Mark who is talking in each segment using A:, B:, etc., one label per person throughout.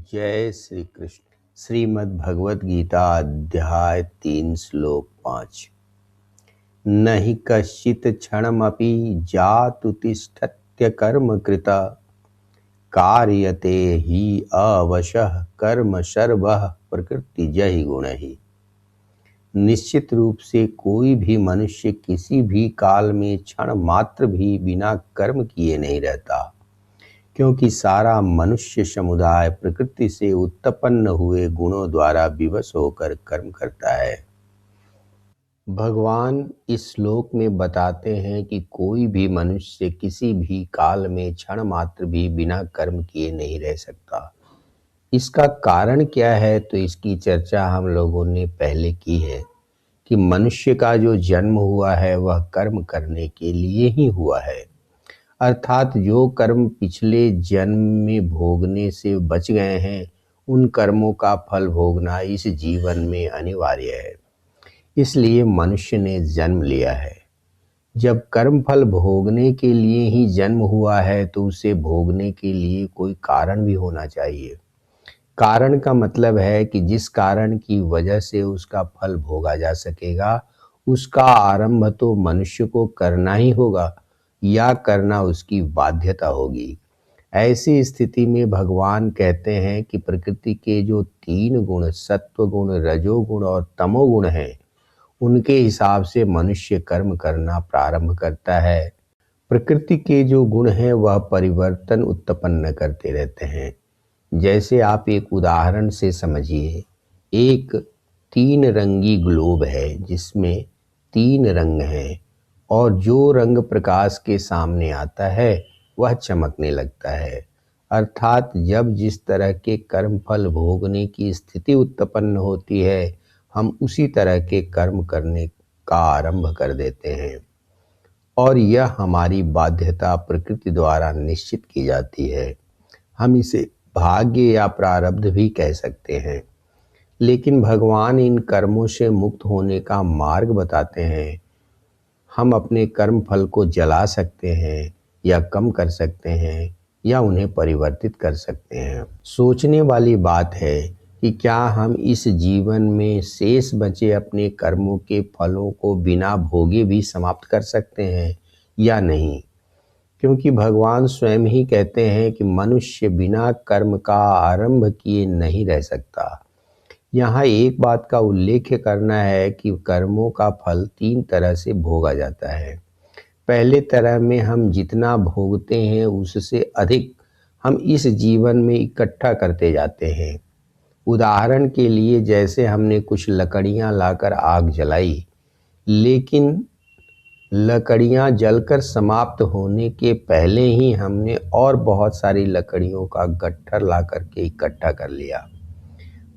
A: जय श्री कृष्ण। श्रीमद् भगवत गीता अध्याय 3 श्लोक 5। न हि कश्चित् क्षणमपि जातु तिष्ठत्य कर्म कृता कार्यते हि अवशः कर्म सर्वः प्रकृतिजहि गुणैः। निश्चित रूप से कोई भी मनुष्य किसी भी काल में क्षण मात्र भी बिना कर्म किए नहीं रहता, क्योंकि सारा मनुष्य समुदाय प्रकृति से उत्पन्न हुए गुणों द्वारा विवश होकर कर्म करता है। भगवान इस श्लोक में बताते हैं कि कोई भी मनुष्य किसी भी काल में क्षण मात्र भी बिना कर्म किए नहीं रह सकता। इसका कारण क्या है, तो इसकी चर्चा हम लोगों ने पहले की है कि मनुष्य का जो जन्म हुआ है वह कर्म करने के लिए ही हुआ है। अर्थात जो कर्म पिछले जन्म में भोगने से बच गए हैं, उन कर्मों का फल भोगना इस जीवन में अनिवार्य है। इसलिए मनुष्य ने जन्म लिया है। जब कर्म फल भोगने के लिए ही जन्म हुआ है तो उसे भोगने के लिए कोई कारण भी होना चाहिए। कारण का मतलब है कि जिस कारण की वजह से उसका फल भोगा जा सकेगा, उसका आरंभ तो मनुष्य को करना ही होगा या करना उसकी बाध्यता होगी। ऐसी स्थिति में भगवान कहते हैं कि प्रकृति के जो 3 गुण सत्व गुण, रजोगुण और तमोगुण हैं, उनके हिसाब से मनुष्य कर्म करना प्रारंभ करता है। प्रकृति के जो गुण हैं वह परिवर्तन उत्पन्न करते रहते हैं। जैसे आप एक उदाहरण से समझिए, एक 3 रंगी ग्लोब है जिसमें 3 रंग हैं, और जो रंग प्रकाश के सामने आता है वह चमकने लगता है। अर्थात जब जिस तरह के कर्म फल भोगने की स्थिति उत्पन्न होती है, हम उसी तरह के कर्म करने का आरंभ कर देते हैं, और यह हमारी बाध्यता प्रकृति द्वारा निश्चित की जाती है। हम इसे भाग्य या प्रारब्ध भी कह सकते हैं। लेकिन भगवान इन कर्मों से मुक्त होने का मार्ग बताते हैं। हम अपने कर्म फल को जला सकते हैं या कम कर सकते हैं या उन्हें परिवर्तित कर सकते हैं। सोचने वाली बात है कि क्या हम इस जीवन में शेष बचे अपने कर्मों के फलों को बिना भोगे भी समाप्त कर सकते हैं या नहीं, क्योंकि भगवान स्वयं ही कहते हैं कि मनुष्य बिना कर्म का आरंभ किए नहीं रह सकता। यहाँ एक बात का उल्लेख करना है कि कर्मों का फल 3 तरह से भोगा जाता है। पहले तरह में हम जितना भोगते हैं उससे अधिक हम इस जीवन में इकट्ठा करते जाते हैं। उदाहरण के लिए, जैसे हमने कुछ लकड़ियाँ लाकर आग जलाई, लेकिन लकड़ियाँ जलकर समाप्त होने के पहले ही हमने और बहुत सारी लकड़ियों का गट्ठर ला करके इकट्ठा कर लिया।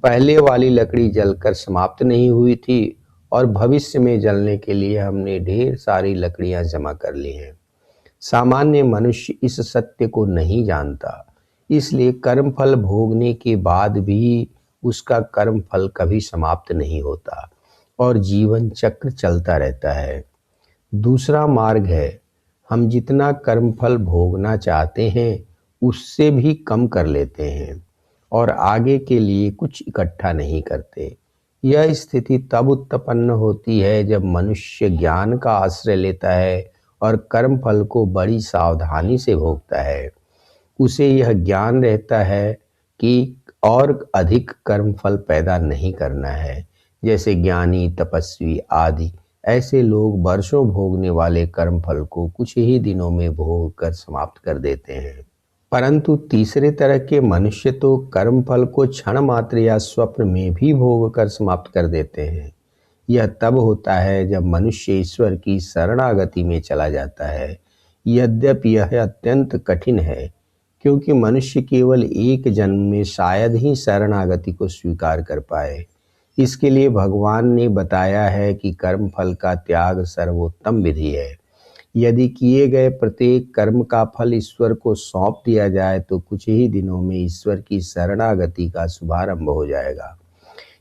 A: पहले वाली लकड़ी जलकर समाप्त नहीं हुई थी और भविष्य में जलने के लिए हमने ढेर सारी लकड़ियां जमा कर ली हैं। सामान्य मनुष्य इस सत्य को नहीं जानता, इसलिए कर्म फल भोगने के बाद भी उसका कर्म फल कभी समाप्त नहीं होता और जीवन चक्र चलता रहता है। दूसरा मार्ग है, हम जितना कर्मफल भोगना चाहते हैं उससे भी कम कर लेते हैं और आगे के लिए कुछ इकट्ठा नहीं करते। यह स्थिति तब उत्पन्न होती है जब मनुष्य ज्ञान का आश्रय लेता है और कर्मफल को बड़ी सावधानी से भोगता है। उसे यह ज्ञान रहता है कि और अधिक कर्मफल पैदा नहीं करना है। जैसे ज्ञानी, तपस्वी आदि ऐसे लोग वर्षों भोगने वाले कर्मफल को कुछ ही दिनों में भोग कर समाप्त कर देते हैं। परंतु तीसरे तरह के मनुष्य तो कर्मफल को क्षण मात्र या स्वप्न में भी भोग कर समाप्त कर देते हैं। यह तब होता है जब मनुष्य ईश्वर की शरणागति में चला जाता है। यद्यपि यह अत्यंत कठिन है, क्योंकि मनुष्य केवल एक जन्म में शायद ही शरणागति को स्वीकार कर पाए। इसके लिए भगवान ने बताया है कि कर्म फल का त्याग सर्वोत्तम विधि है। यदि किए गए प्रत्येक कर्म का फल ईश्वर को सौंप दिया जाए तो कुछ ही दिनों में ईश्वर की शरणागति का शुभारंभ हो जाएगा।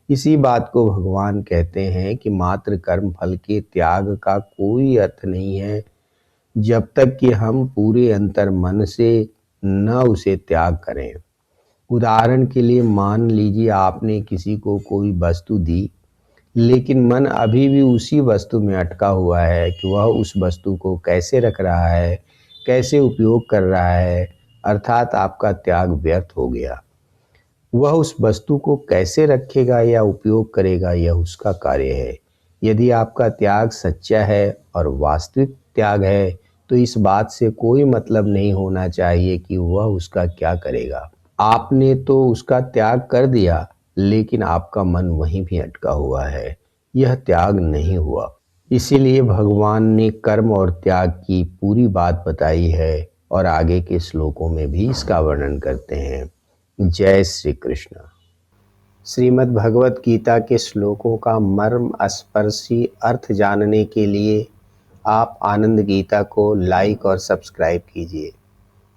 A: इसी बात को भगवान कहते हैं कि मात्र कर्म फल के त्याग का कोई अर्थ नहीं है जब तक कि हम पूरे अंतर मन से न उसे त्याग करें। उदाहरण के लिए मान लीजिए आपने किसी को कोई वस्तु दी, लेकिन मन अभी भी उसी वस्तु में अटका हुआ है कि वह उस वस्तु को कैसे रख रहा है, कैसे उपयोग कर रहा है, अर्थात आपका त्याग व्यर्थ हो गया। वह उस वस्तु को कैसे रखेगा या उपयोग करेगा यह उसका कार्य है। यदि आपका त्याग सच्चा है और वास्तविक त्याग है तो इस बात से कोई मतलब नहीं होना चाहिए कि वह उसका क्या करेगा। आपने तो उसका त्याग कर दिया, लेकिन आपका मन वहीं भी अटका हुआ है। यह त्याग नहीं हुआ। इसीलिए भगवान ने कर्म और त्याग की पूरी बात बताई है और आगे के श्लोकों में भी इसका वर्णन करते हैं। जय श्री कृष्ण। श्रीमद् भगवत गीता के श्लोकों का मर्म स्पर्शी अर्थ जानने के लिए आप आनंद गीता को लाइक और सब्सक्राइब कीजिए।